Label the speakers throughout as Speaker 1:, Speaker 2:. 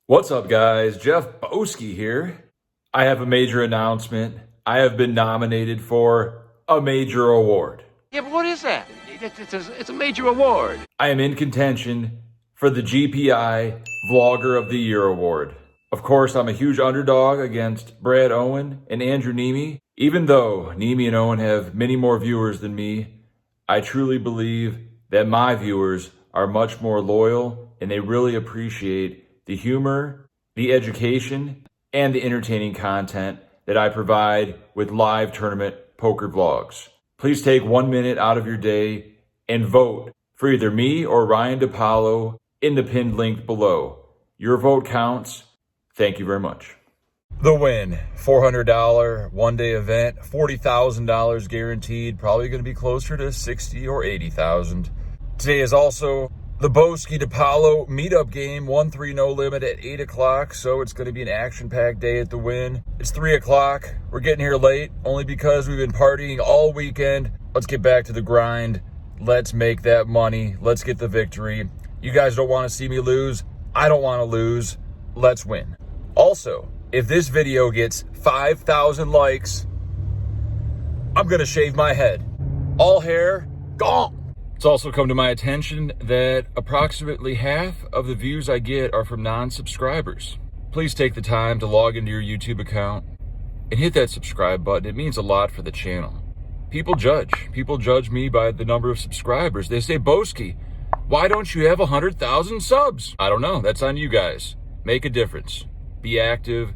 Speaker 1: What's up, guys? Jeff Boski here. I have a major announcement. I have been nominated for a major award.
Speaker 2: Yeah, but what is that? It's a major award.
Speaker 1: I am in contention for the GPI Vlogger of the Year award. Of course, I'm a huge underdog against Brad Owen and Andrew Nemi. Even though Nemi and Owen have many more viewers than me, I truly believe that my viewers are much more loyal and they really appreciate the humor, the education, and the entertaining content that I provide with live tournament poker vlogs. Please take 1 minute out of your day and vote for either me or Ryan DePaulo in the pinned link below. Your vote counts. Thank you very much. The Wynn, $400 one-day event, $40,000 guaranteed, probably going to be closer to 60 or 80,000. Today is also the Boski DePaulo meetup game, 1-3 no limit at 8 o'clock, so it's going to be an action-packed day at the Wynn. It's 3 o'clock. We're getting here late, only because we've been partying all weekend. Let's get back to the grind. Let's make that money. Let's get the victory. You guys don't want to see me lose. I don't want to lose. Let's win. Also, if this video gets 5,000 likes, I'm going to shave my head. All hair, gone. It's also come to my attention that approximately half of the views I get are from non-subscribers. Please take the time to log into your YouTube account and hit that subscribe button. It means a lot for the channel. People judge me by the number of subscribers. They say, Boski, why don't you have 100,000 subs? I don't know. That's on you guys. Make a difference. Be active.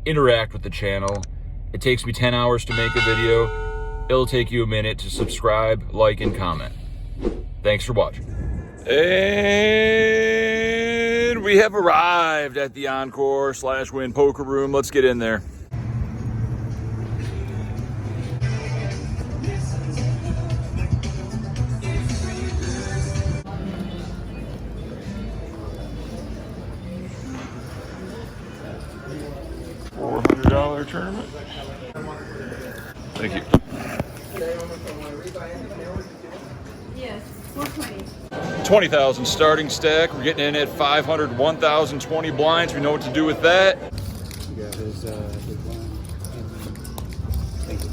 Speaker 1: Interact with the channel. It takes me 10 hours to make a video. It'll take you a minute to subscribe, like, and comment. Thanks for watching. And we have arrived at the Encore/Wynn poker room. Let's get in there. $400 tournament. Thank you.
Speaker 3: Yes, 420.
Speaker 1: 20,000 starting stack. We're getting in at 500, 1,000, 20 blinds. We know what to do with that.
Speaker 4: You got his blind. Thank you.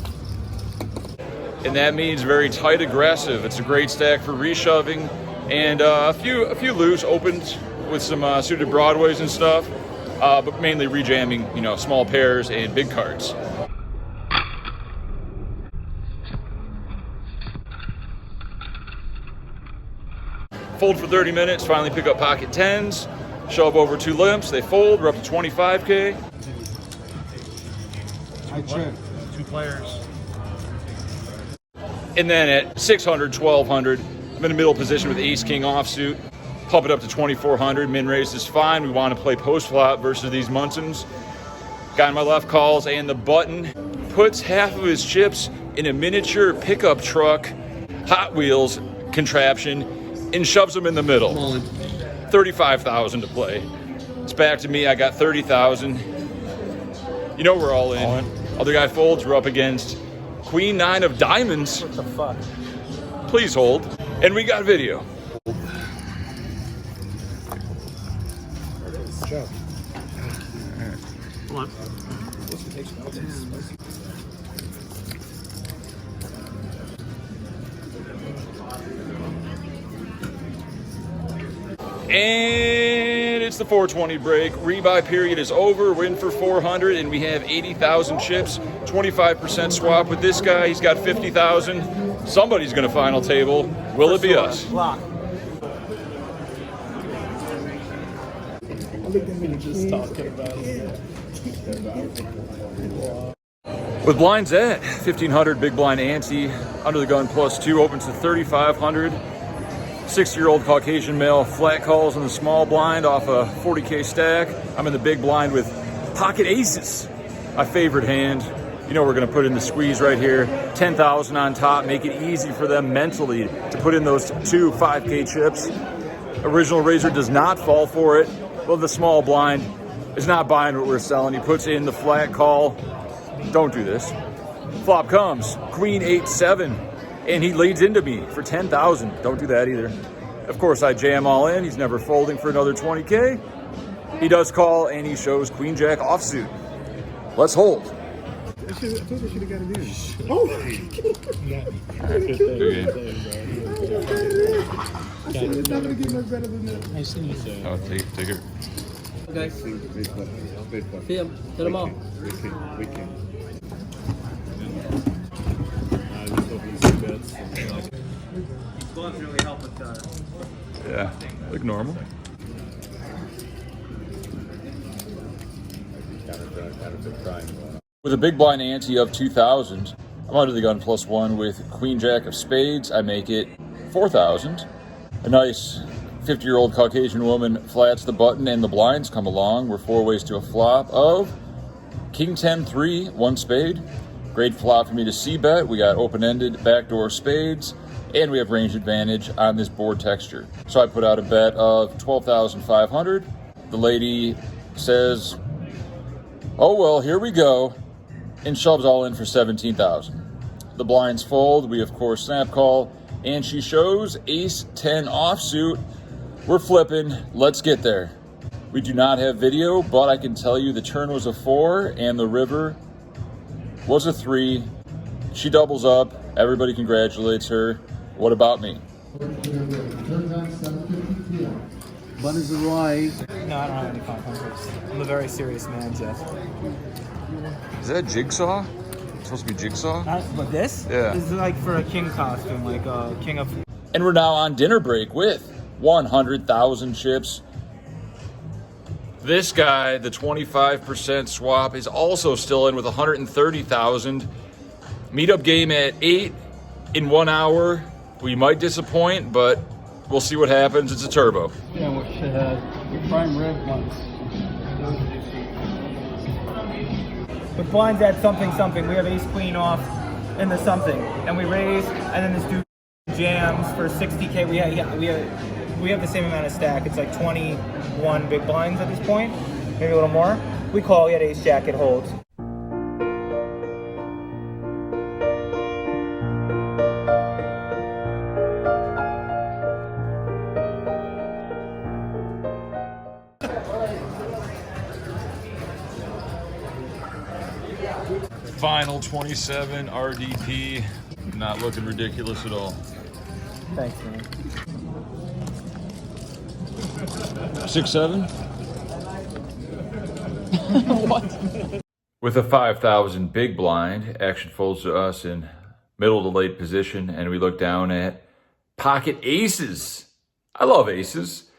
Speaker 1: And that means very tight aggressive. It's a great stack for reshoving and a few loose opens with some suited broadways and stuff, but mainly rejamming, small pairs and big cards. Fold for 30 minutes, finally pick up pocket 10s, shove over 2 limps, they fold, we're up to 25K.
Speaker 4: I check.
Speaker 2: 2 players.
Speaker 1: And then at 600, 1,200, I'm in the middle position with ace-king offsuit, pump it up to 2,400, min raise is fine. We want to play post-flop versus these Munsons. Guy on my left calls, and the button puts half of his chips in a miniature pickup truck, Hot Wheels contraption, and shoves them in the middle. 35,000 to play. It's back to me. I got 30,000. You know we're all in. Other guy folds. We're up against Queen 9 of diamonds.
Speaker 4: What the fuck?
Speaker 1: Please hold. And we got video.
Speaker 4: Joe.
Speaker 2: Come on.
Speaker 1: And it's the 420 break. Rebuy period is over. Win for 400, and we have 80,000 chips. 25% swap with this guy. He's got 50,000. Somebody's going to final table. Will it be us?
Speaker 4: Lock.
Speaker 1: With blinds at 1,500, big blind ante, under the gun +2, opens to 3,500. 60-year-old Caucasian male, flat calls in the small blind off a 40K stack. I'm in the big blind with pocket aces, my favorite hand. You know we're going to put in the squeeze right here. 10,000 on top, make it easy for them mentally to put in those 2 5K chips. Original Razor does not fall for it. Well, the small blind is not buying what we're selling. He puts in the flat call. Don't do this. Flop comes, Queen 8-7, and he leads into me for 10,000. Don't do that either. Of course, I jam all in. He's never folding for another 20K. He does call and he shows Queen Jack offsuit. Let's hold.
Speaker 4: I told you I should have got it in. Oh! It's not going to get much better than that.
Speaker 1: Oh, take it.
Speaker 5: Okay. See him. Hit them all.
Speaker 4: We can.
Speaker 5: Gloves really help with
Speaker 1: Yeah, look normal. With a big blind ante of 2,000, I'm under the gun +1 with Queen Jack of spades. I make it 4,000. A nice 50-year-old Caucasian woman flats the button and the blinds come along. We're 4 ways to a flop of King 10-3, 1 spade. Great flop for me to c-bet. We got open-ended backdoor spades, and we have range advantage on this board texture. So I put out a bet of 12,500. The lady says, "Oh well, here we go," and shoves all in for 17,000. The blinds fold. We of course snap call, and she shows ace 10 offsuit. We're flipping. Let's get there. We do not have video, but I can tell you the turn was a 4 and the river was a 3. She doubles up. Everybody congratulates her. What about me?
Speaker 4: Butters are right.
Speaker 6: No, I don't have any 500s. I'm a very serious man, Jeff.
Speaker 1: Is that Jigsaw? It's supposed to be Jigsaw?
Speaker 6: But this?
Speaker 1: Yeah.
Speaker 6: This is like for a king costume, like a king of...
Speaker 1: And we're now on dinner break with 100,000 chips. This guy, the 25% swap, is also still in with 130,000. Meetup game at 8 in 1 hour. We might disappoint, but we'll see what happens. It's a turbo.
Speaker 4: Yeah, we should have prime rib once.
Speaker 6: With blinds at something, we have ace queen off in the something, and we raise, and then this dude jams for 60K. We have the same amount of stack. It's like 21 big blinds at this point, maybe a little more. We call, he had ace jack, it holds.
Speaker 1: Final 27 RDP. Not looking ridiculous at all.
Speaker 6: Thanks, man.
Speaker 1: 6-7. What? With a 5,000 big blind, action folds to us in middle to late position, and we look down at pocket aces. I love aces.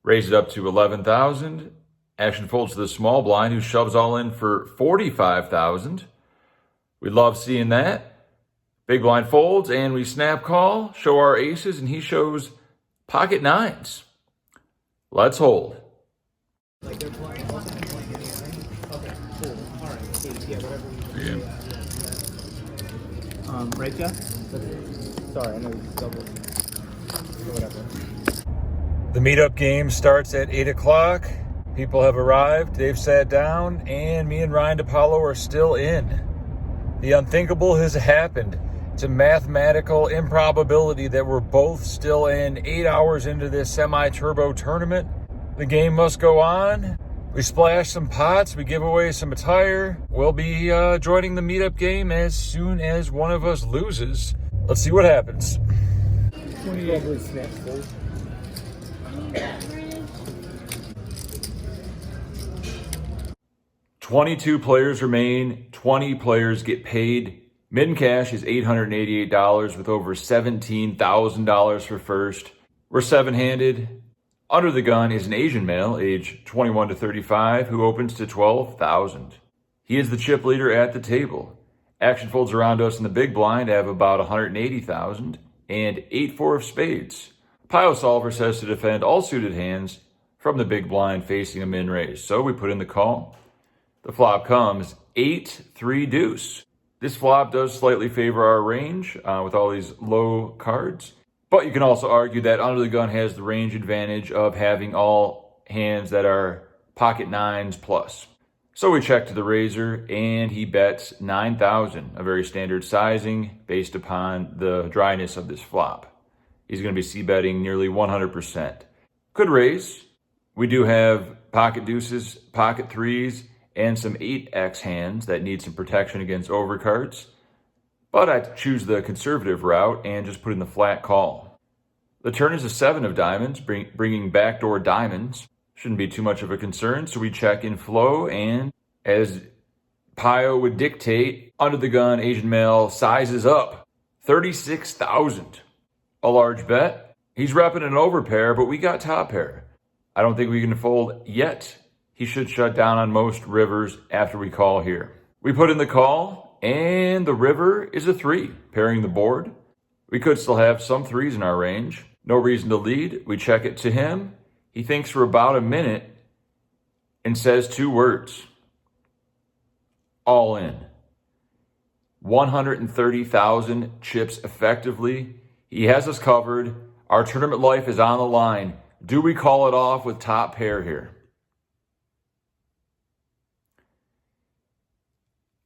Speaker 1: Raise it up to 11,000. Action folds to the small blind, who shoves all in for 45,000. We love seeing that. Big blind folds, and we snap call, show our aces, and he shows pocket nines. Let's hold.
Speaker 6: Okay, cool. All right. Yeah, whatever. Right, Jeff? Sorry, I know you doubled. Whatever.
Speaker 1: The meetup game starts at 8 o'clock. People have arrived. They've sat down, and me and Ryan DiPaolo are still in. The unthinkable has happened. It's a mathematical improbability that we're both still in 8 hours into this semi-turbo tournament. The game must go on. We splash some pots. We give away some attire. We'll be joining the meetup game as soon as one of us loses. Let's see what happens. 22 players remain. 20 players get paid. Min cash is $888 with over $17,000 for first. We're 7-handed. Under the gun is an Asian male, age 21 to 35, who opens to 12,000. He is the chip leader at the table. Action folds around us in the big blind have about 180,000 and 8-4 of spades. Pile solver says to defend all suited hands from the big blind facing a min raise. So we put in the call. The flop comes 8-3 deuce. This flop does slightly favor our range with all these low cards. But you can also argue that under the gun has the range advantage of having all hands that are pocket nines plus. So we check to the razor, and he bets 9,000, a very standard sizing based upon the dryness of this flop. He's going to be c-betting nearly 100%. Could raise, We do have pocket deuces, pocket threes, and some 8X hands that need some protection against overcards. But I choose the conservative route and just put in the flat call. The turn is a 7 of diamonds, bringing backdoor diamonds. Shouldn't be too much of a concern, so we check in flow, and as Pio would dictate, under the gun Asian male sizes up. 36,000. A large bet. He's repping an overpair, but we got top pair. I don't think we can fold yet. He should shut down on most rivers after we call here. We put in the call, and the river is a 3, pairing the board. We could still have some 3s in our range. No reason to lead. We check it to him. He thinks for about a minute and says 2 words. All in. 130,000 chips effectively. He has us covered. Our tournament life is on the line. Do we call it off with top pair here?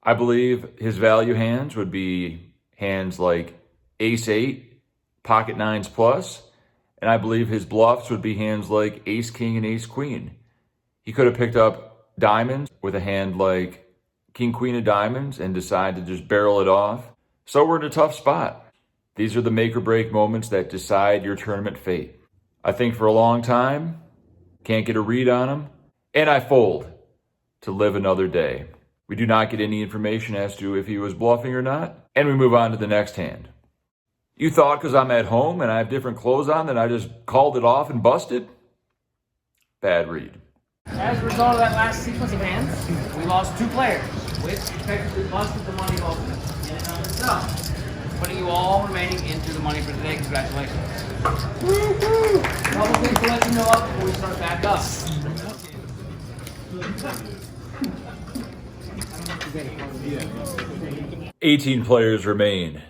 Speaker 1: I believe his value hands would be hands like ace-8, pocket 9s plus, and I believe his bluffs would be hands like ace-king and ace-queen. He could have picked up diamonds with a hand like king-queen of diamonds and decide to just barrel it off. So we're in a tough spot. These are the make or break moments that decide your tournament fate. I think for a long time, can't get a read on him, and I fold to live another day. We do not get any information as to if he was bluffing or not, and we move on to the next hand. You thought because I'm at home and I have different clothes on that I just called it off and busted? Bad read.
Speaker 7: As a result of that last sequence of hands, we lost 2 players, which effectively busted the money ultimate in and of itself. Putting you all remaining into the money for today. Congratulations. Woo-hoo! Couple things to let you know up before we start back up.
Speaker 1: 18 players remain.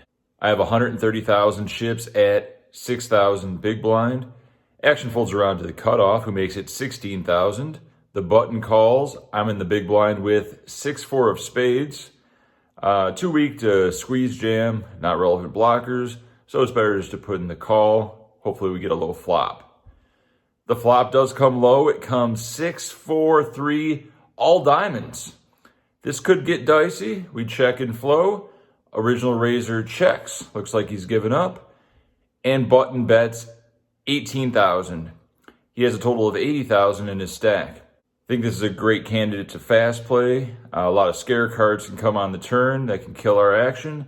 Speaker 1: I have 130,000 chips at 6,000 big blind. Action folds around to the cutoff, who makes it 16,000. The button calls. I'm in the big blind with 6-4 of spades. Too weak to squeeze jam, not relevant blockers, so it's better just to put in the call. Hopefully we get a low flop. The flop does come low. It comes 6-4-3, all diamonds. This could get dicey. We check in flow. Original raiser checks. Looks like he's given up. And button bets 18,000. He has a total of 80,000 in his stack. I think this is a great candidate to fast play. A lot of scare cards can come on the turn that can kill our action.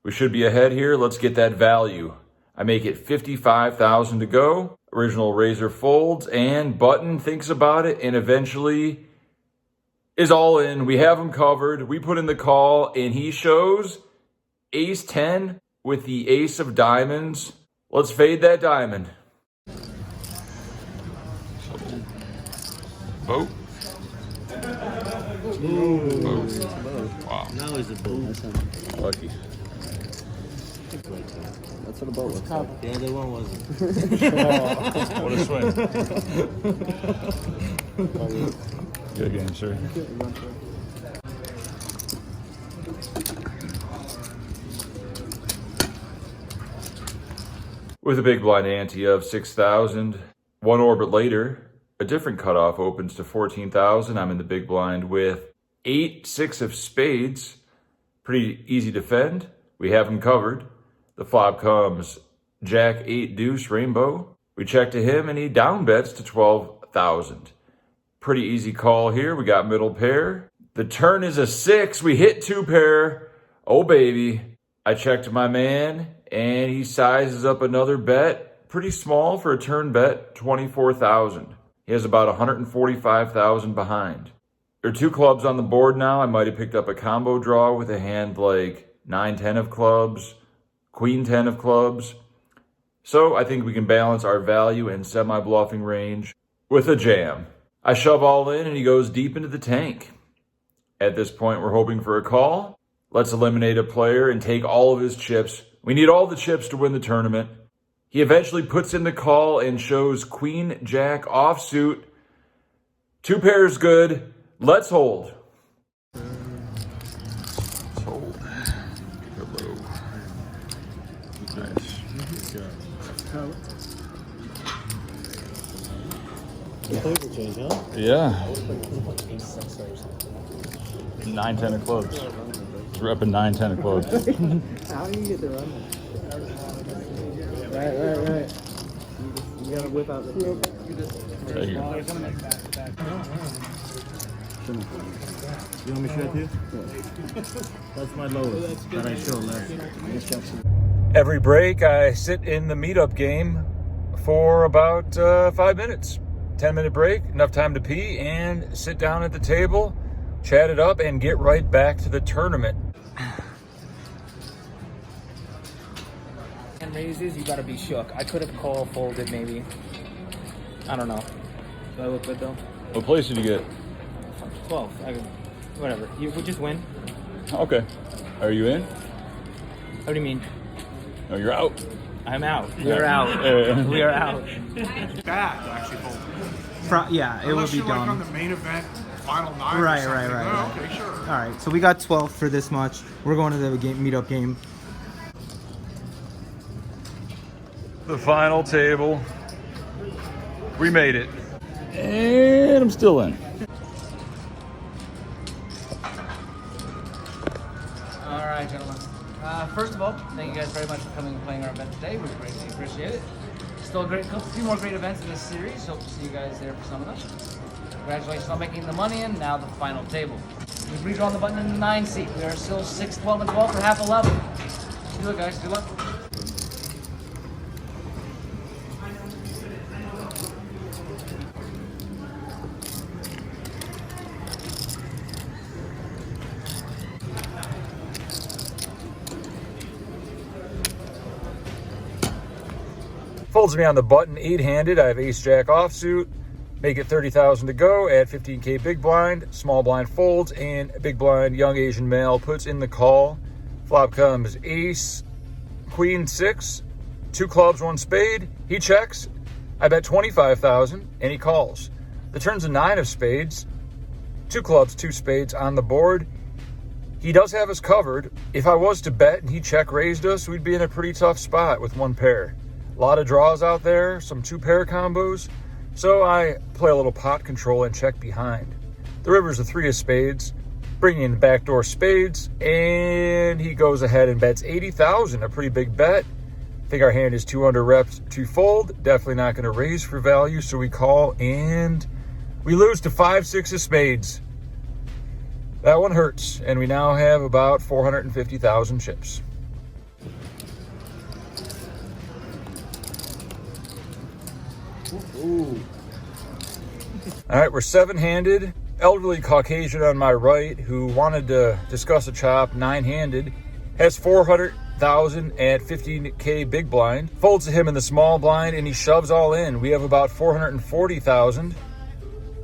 Speaker 1: We should be ahead here. Let's get that value. I make it 55,000 to go. Original raiser folds and button thinks about it and eventually is all in. We have him covered. We put in the call and he shows ace-10 with the ace of diamonds. Let's fade that diamond. Boat. Wow.
Speaker 5: Now is a boat.
Speaker 1: Lucky.
Speaker 5: That's what a boat looks like. The other one wasn't.
Speaker 1: What a swing. Good game, sir. With a big blind ante of 6,000, one orbit later, a different cutoff opens to 14,000. I'm in the big blind with 8-6 of spades. Pretty easy to defend. We have him covered. The flop comes Jack 8 deuce rainbow. We check to him and he down bets to 12,000. Pretty easy call here. We got middle pair. The turn is a 6. We hit 2 pair. Oh baby. I check to my man and he sizes up another bet. Pretty small for a turn bet, 24,000. He has about 145,000 behind. There are 2 clubs on the board now. I might have picked up a combo draw with a hand like 9-10 of clubs, queen 10 of clubs. So I think we can balance our value and semi-bluffing range with a jam. I shove all in and he goes deep into the tank. At this point, we're hoping for a call. Let's eliminate a player and take all of his chips. We need all the chips to win the tournament. He eventually puts in the call and shows queen jack offsuit. 2 pairs good. Let's hold. Let's hold. Hello. Nice.
Speaker 5: Table change, huh?
Speaker 1: Yeah. 9-10 of clubs. We're up in 9-10 of clubs.
Speaker 6: How do you get the run? Right. You gotta whip out the rope.
Speaker 1: There you go.
Speaker 5: You want me to show it to you? That's my lowest that I show last.
Speaker 1: Every break, I sit in the meetup game for about 5 minutes. 10-minute break, enough time to pee, and sit down at the table, chat it up, and get right back to the tournament.
Speaker 6: And raises, you gotta be shook. I could have call folded maybe. I don't know. Do I look good though?
Speaker 1: What place did you get?
Speaker 6: 12. Whatever. You would just win.
Speaker 1: Okay. Are you in?
Speaker 6: What do you mean?
Speaker 1: No, you're out.
Speaker 6: I'm out. We're out. We are out.
Speaker 4: Bad to actually fold.
Speaker 6: Yeah, it
Speaker 4: Unless
Speaker 6: will be
Speaker 4: you're like on
Speaker 6: done.
Speaker 4: the main event, final 9
Speaker 6: Right.
Speaker 4: or something. Oh, okay, sure.
Speaker 6: All right, so we got 12 for this much. We're going to the meetup game.
Speaker 1: The final table. We made it. And I'm still in.
Speaker 7: All right, gentlemen. First of all, thank you guys very much for coming and playing our event today. We greatly appreciate it. Still a few more great events in this series. Hope to see you guys there for some of them. Congratulations on making the money and now the final table. We've redrawn the button in the 9 seat. We are still 6, 12, and 12 for half 11. Good luck, guys. Good luck.
Speaker 1: Folds me on the button 8-handed. I have ace jack offsuit. Make it 30,000 to go. Add 15K big blind. Small blind folds and big blind young Asian male puts in the call. Flop comes ace, queen 6, 2 clubs, 1 spade. He checks. I bet 25,000 and he calls. The turn's a 9 of spades. 2 clubs, 2 spades on the board. He does have us covered. If I was to bet and he check raised us, we'd be in a pretty tough spot with 1 pair. A lot of draws out there, some 2-pair combos. So I play a little pot control and check behind. The river's a 3 of spades, bringing in the backdoor spades, and he goes ahead and bets 80,000, a pretty big bet. I think our hand is 2 under reps to fold. Definitely not going to raise for value, so we call, and we lose to 5-6 of spades. That one hurts, and we now have about 450,000 chips.
Speaker 5: Ooh.
Speaker 1: All right, we're 7-handed. Elderly Caucasian on my right who wanted to discuss a chop 9-handed has 400,000 at 15K big blind. Folds to him in the small blind and he shoves all in. We have about 440,000.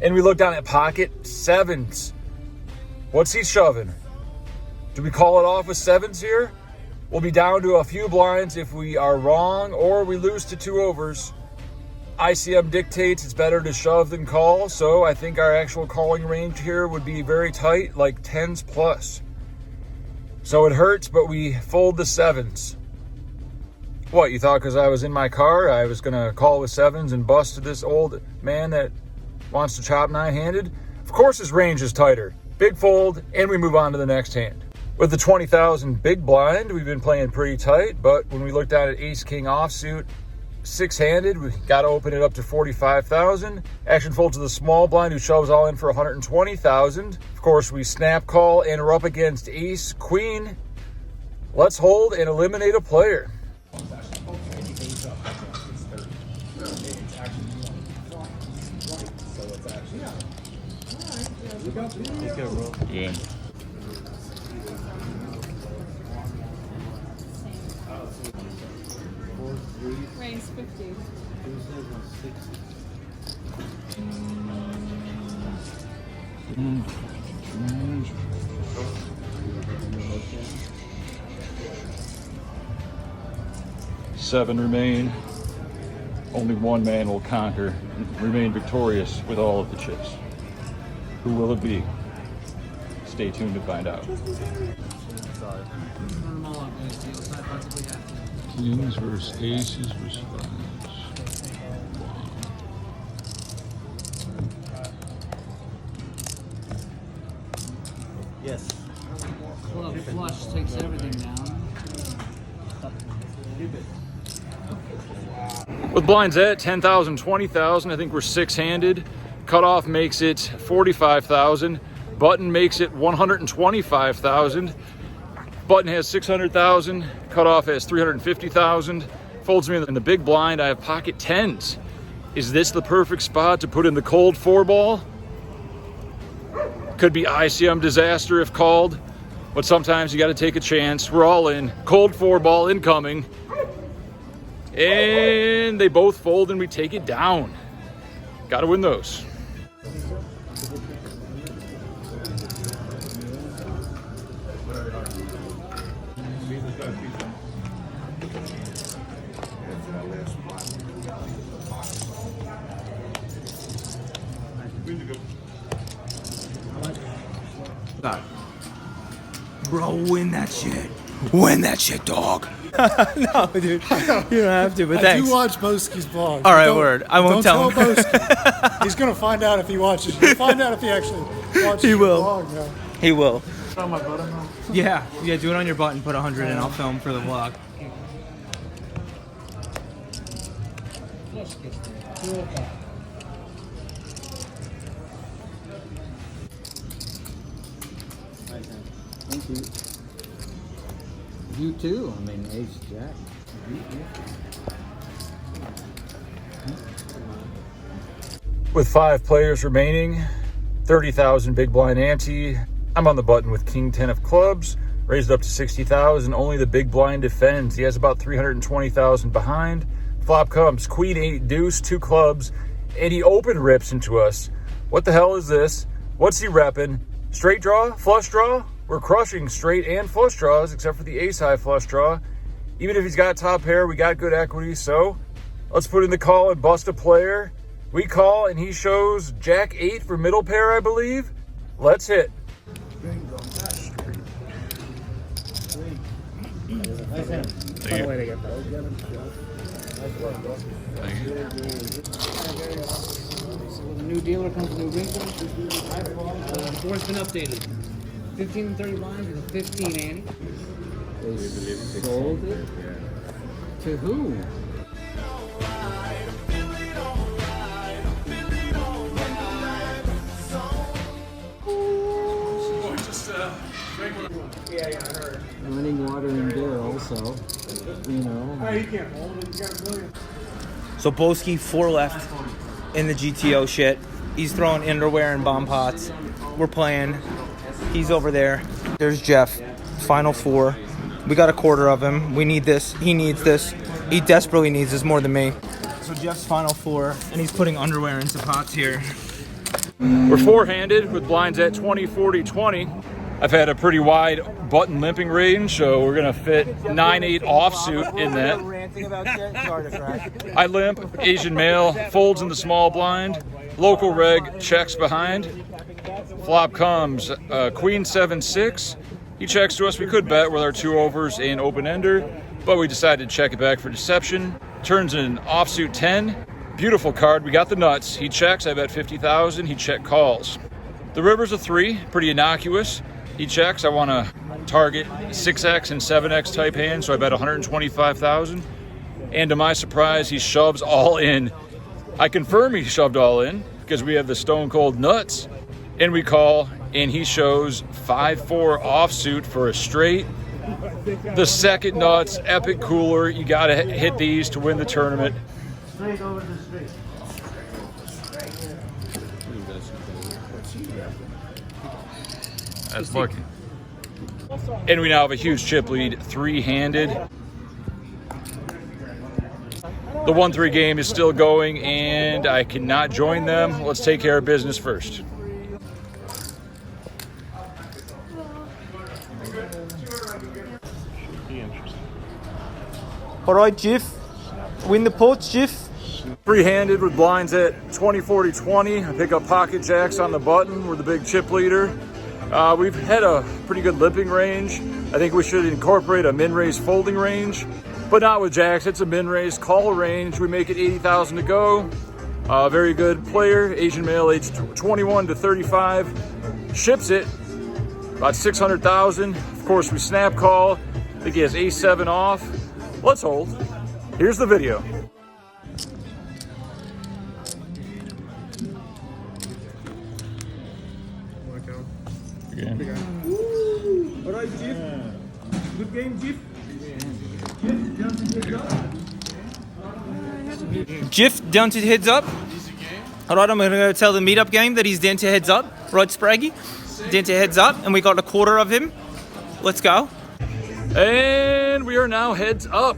Speaker 1: And we look down at pocket 7s. What's he shoving? Do we call it off with 7s here? We'll be down to a few blinds if we are wrong or we lose to 2 overs. ICM dictates it's better to shove than call, so I think our actual calling range here would be very tight, like 10s plus. So it hurts, but we fold the 7s. What, you thought because I was in my car I was going to call with 7s and bust to this old man that wants to chop 9-handed? Of course his range is tighter. Big fold, and we move on to the next hand. With the 20,000 big blind, we've been playing pretty tight, but when we look down at ace-king offsuit, 6-handed, we got to open it up to 45,000. Action folds to the small blind who shoves all in for 120,000. Of course, we snap call and we're up against ace, queen. Let's hold and eliminate a player. Yeah.
Speaker 3: Raise 50.
Speaker 1: Seven remain. Only one man will conquer and remain victorious with all of the chips. Who will it be? Stay tuned to find out. Kings versus aces versus fives.
Speaker 6: Yes.
Speaker 7: Club flush takes everything down.
Speaker 1: With blinds at 10,000, 20,000, I think we're six-handed. Cutoff makes it 45,000. Button makes it 125,000. Button has 600,000. Cutoff has 350,000. Folds me in the big blind. I have pocket tens. Is this the perfect spot to put in the cold four ball? Could be ICM disaster if called, but sometimes you got to take a chance. We're all in. Cold four ball incoming. And they both fold and we take it down. Got to win those.
Speaker 6: Bro, win that shit. Win that shit, dog. No, dude. You don't have to, but thanks.
Speaker 4: I do watch Boski's vlog.
Speaker 6: All right, word. I won't tell him.
Speaker 4: Boski. He's gonna find out if he watches. He'll find out if he actually watches
Speaker 6: He
Speaker 4: your
Speaker 6: will.
Speaker 4: vlog now.
Speaker 6: He will.
Speaker 4: On my button now.
Speaker 6: Yeah, do it on your button, put 100 in, I'll film for the vlog.
Speaker 5: Thank you. You too. I mean, Ace Jack.
Speaker 1: With 5 players remaining, 30,000 big blind ante. I'm on the button with King 10 of clubs, raised up to 60,000. Only the big blind defends. He has about 320,000 behind. Flop comes Queen 8 deuce, 2 clubs, and he open rips into us. What the hell is this? What's he repping? Straight draw? Flush draw? We're crushing straight and flush draws, except for the ace high flush draw. Even if he's got top pair, we got good equity, so let's put in the call and bust a player. We call and he shows Jack 8 for middle pair, I believe. Let's hit.
Speaker 7: With a new dealer comes a new wrinkle. The board's been updated. 15 and 30 blinds with a 15 ante.
Speaker 5: They sold it? To who? Running water in there also, you know.
Speaker 6: So Boski 4 left in the GTO shit. He's throwing underwear and bomb pots. We're playing. He's over there. There's Jeff. Final 4. We got a quarter of him. We need this. He needs this. He desperately needs this more than me. So Jeff's final 4, and he's putting underwear into pots here.
Speaker 1: We're four-handed with blinds at 20, 40, 20. I've had a pretty wide button limping range, so we're gonna fit 9-8 offsuit in that. I limp, Asian male, folds in the small blind, local reg checks behind. Flop comes Queen 7-6. He checks to us. We could bet with our 2 overs and open ender, but we decided to check it back for deception. Turns an offsuit 10. Beautiful card. We got the nuts. He checks. I bet 50,000. He check calls. The river's a 3. Pretty innocuous. He checks. I want to target 6x and 7x type hands, so I bet 125,000. And to my surprise, he shoves all in. I confirm he shoved all in because we have the stone cold nuts. And we call, and he shows 5-4 offsuit for a straight. The second nuts, epic cooler. You got to hit these to win the tournament.
Speaker 6: Straight over the straight.
Speaker 1: That's lucky. And we now have a huge chip lead, 3-handed. The 1-3 game is still going, and I cannot join them. Let's take care of business first.
Speaker 6: All right, Jeff. Win the pots, Jeff.
Speaker 1: 3-handed with blinds at 20, 40, 20. I pick up pocket jacks on the button. We're the big chip leader. We've had a pretty good limping range. I think we should incorporate a min-raise folding range, but not with jacks. It's a min-raise call range. We make it 80,000 to go. Very good player, Asian male, aged 21 to 35. Ships it. about 600,000. Of course, we snap call. I think he has A7 off. Let's hold. Here's the video. Again.
Speaker 6: All right, Jeff. Good game, Jeff. Jeff down to heads up. All right, I'm going to go tell the meetup game that he's down to heads up. Right, Spraggy? Down to heads up, and we got a quarter of him. Let's go.
Speaker 1: And we are now heads up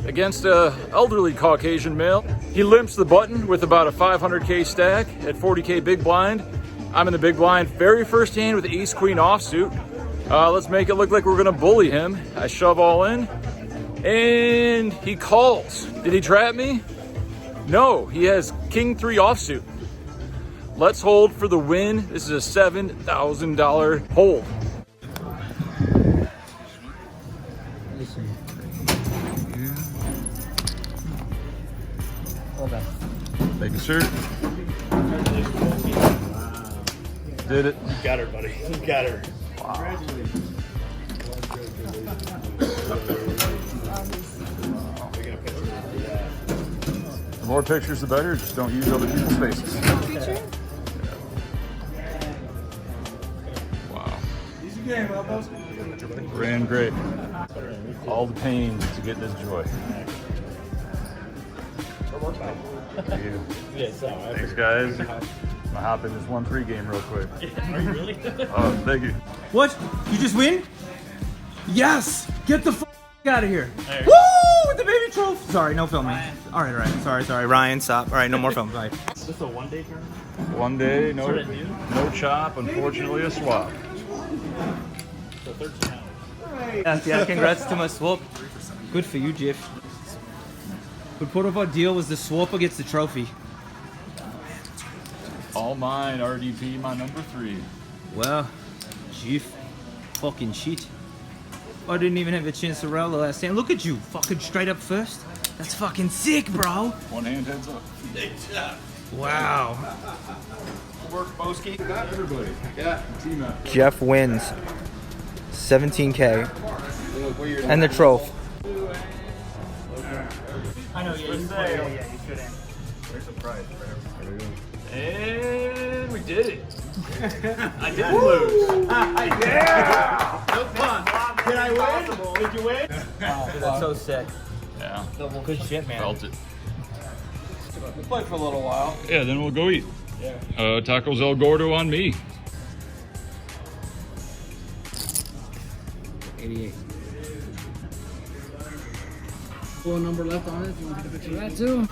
Speaker 1: against an elderly Caucasian male. He limps the button with about a 500K stack at 40K big blind. I'm in the big blind, very first hand with the ace queen offsuit. Let's make it look like we're gonna bully him. I shove all in, and he calls. Did he trap me? No, he has king 3 offsuit. Let's hold for the win. This is a $7,000 hold. Thank you, sir. Did it.
Speaker 4: You got her, buddy. You got her.
Speaker 1: Wow. The more pictures, the better. Just don't use other people's faces.
Speaker 3: Feature?
Speaker 1: Wow. Ran great. All the pain to get this joy. Thank you. Thanks, guys. I'm gonna hop in this 1-3 game real quick.
Speaker 4: Are you really?
Speaker 1: Oh, thank you.
Speaker 6: What? You just win? Yes! Get the f out of here.
Speaker 4: There.
Speaker 6: Woo! With the baby trophy. Sorry, no filming. All right. Sorry. Ryan, stop. All right, no more film. Bye.
Speaker 4: Is this a one-day tournament?
Speaker 1: 1 day, no
Speaker 4: Started at noon?
Speaker 1: chop, unfortunately a swap.
Speaker 4: So 13 hours.
Speaker 6: Yeah, congrats to my swap. Good for you, Jeff. But part of our deal was the swap against the trophy.
Speaker 1: All mine, RDP, my number 3.
Speaker 6: Well, Jeff, fucking shit. I didn't even have a chance to roll the last hand. Look at you, fucking straight up first. That's fucking sick, bro.
Speaker 1: One hand heads up.
Speaker 6: Wow.
Speaker 1: Work, Boski. Everybody. Yeah, team up.
Speaker 6: Jeff wins 17K and the trophy. I know, yeah, you should end.
Speaker 1: There's a prize for everybody. And we did it. I didn't lose.
Speaker 6: Yeah!
Speaker 1: No fun.
Speaker 6: Did I win? Did you win? Wow, that's so sick.
Speaker 1: Yeah.
Speaker 6: Good shit, man.
Speaker 1: Felt it.
Speaker 6: We'll play for a little while.
Speaker 1: Yeah, then we'll go eat. Yeah. Tacos El Gordo on me.
Speaker 5: 88. Full number left on it. If you want to take a picture of that too.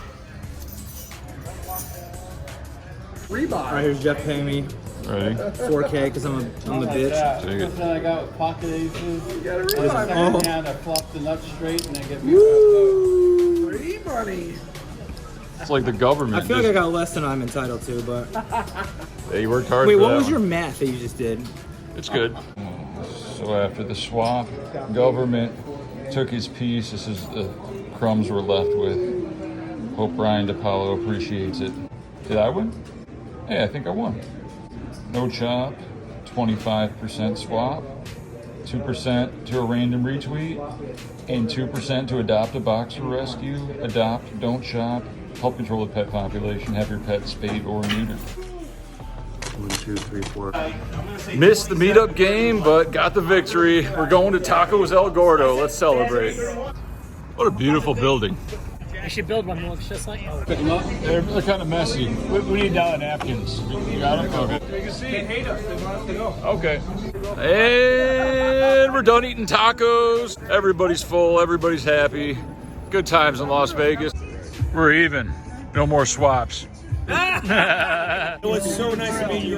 Speaker 5: Reebok.
Speaker 6: All right, here's Jeff paying me
Speaker 1: Ready?
Speaker 6: 4K because I'm a bitch.
Speaker 1: Take it.
Speaker 8: I got with pocket aces. You got a
Speaker 6: Reebok.
Speaker 8: hand, I flop the nuts straight and they give me
Speaker 5: Free money.
Speaker 1: It's like the government.
Speaker 6: I feel like I got less than I'm entitled to, but.
Speaker 1: Yeah, you worked hard
Speaker 6: Wait,
Speaker 1: for
Speaker 6: what
Speaker 1: that
Speaker 6: was
Speaker 1: one.
Speaker 6: your math that you just did?
Speaker 1: It's good. So after the swap, government took his piece. This is the crumbs we're left with. Hope Ryan DePaulo appreciates it. Did I win? Hey, I think I won. No chop, 25% swap, 2% to a random retweet, and 2% to adopt a boxer rescue, adopt, don't chop, help control the pet population, have your pet spayed or neutered.
Speaker 9: 1, 2, 3, 4.
Speaker 1: Missed the meetup game, but got the victory. We're going to Tacos El Gordo. Let's celebrate. What a beautiful building.
Speaker 4: I should build one that looks just like that.
Speaker 1: Pick them up. They're kind of messy. We need napkins. You got them? Okay. You can see it. Hate us. They want us to go. Okay. And we're done eating tacos. Everybody's full. Everybody's happy. Good times in Las Vegas. We're even. No more swaps.
Speaker 6: It was so nice to meet you,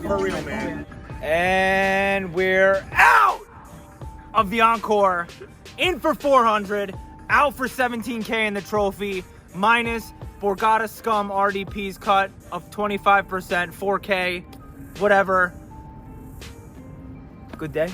Speaker 6: for real, man. And we're out of the encore. In for 400, out for 17K in the trophy, minus Borgata Scum RDP's cut of 25%, 4K, whatever. Good day.